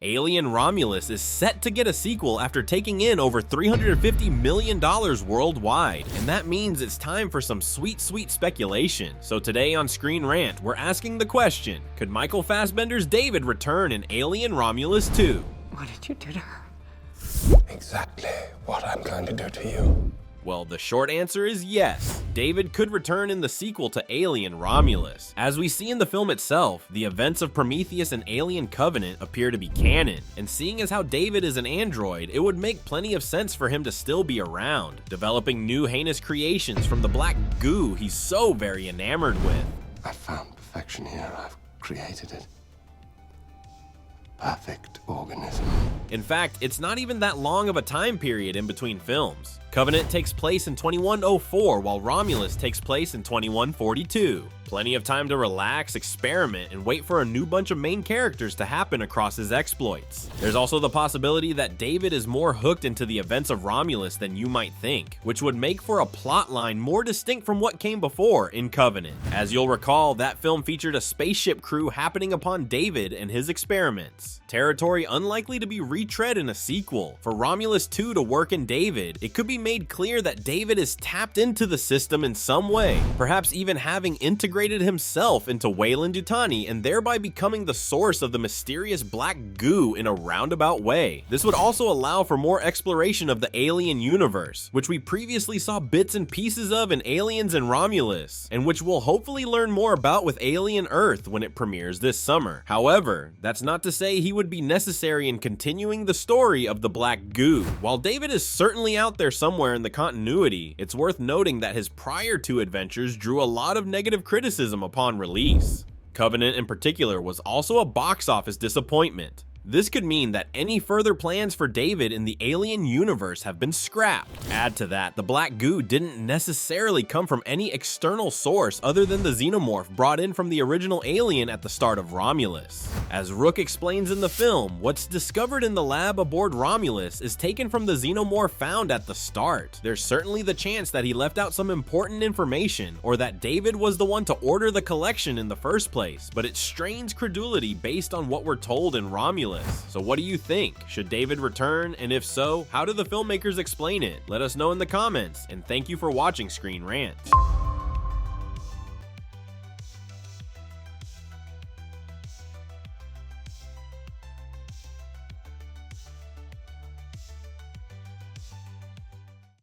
Alien Romulus is set to get a sequel after taking in over $350 million worldwide, and that means it's time for some sweet speculation. So today on Screen Rant, we're asking the question, could Michael Fassbender's David return in Alien Romulus 2? What did you do to her? Exactly what I'm going to do to you. Well, the short answer is yes. David could return in the sequel to Alien Romulus. As we see in the film itself, the events of Prometheus and Alien Covenant appear to be canon, and seeing as how David is an android, it would make plenty of sense for him to still be around, developing new heinous creations from the black goo he's so very enamored with. I found perfection here. I've created it. Perfect organism. In fact, it's not even that long of a time period in between films. Covenant takes place in 2104, while Romulus takes place in 2142. Plenty of time to relax, experiment, and wait for a new bunch of main characters to happen across his exploits. There's also the possibility that David is more hooked into the events of Romulus than you might think, which would make for a plotline more distinct from what came before in Covenant. As you'll recall, that film featured a spaceship crew happening upon David and his experiments. Territory unlikely to be retread in a sequel. For Romulus 2 to work in David, it could be made clear that David is tapped into the system in some way, perhaps even having integrated himself into Weyland-Yutani and thereby becoming the source of the mysterious black goo in a roundabout way. This would also allow for more exploration of the alien universe, which we previously saw bits and pieces of in Aliens and Romulus, and which we'll hopefully learn more about with Alien Earth when it premieres this summer. However, that's not to say he would be necessary in continuing the story of the black goo. While David is certainly out there somewhere in the continuity, it's worth noting that his prior two adventures drew a lot of negative criticism upon release. Covenant in particular was also a box office disappointment. This could mean that any further plans for David in the Alien universe have been scrapped. Add to that, the black goo didn't necessarily come from any external source other than the xenomorph brought in from the original Alien at the start of Romulus. As Rook explains in the film, what's discovered in the lab aboard Romulus is taken from the xenomorph found at the start. There's certainly the chance that he left out some important information, or that David was the one to order the collection in the first place, but it strains credulity based on what we're told in Romulus. So what do you think? Should David return? And if so, how do the filmmakers explain it? Let us know in the comments, and thank you for watching Screen Rant.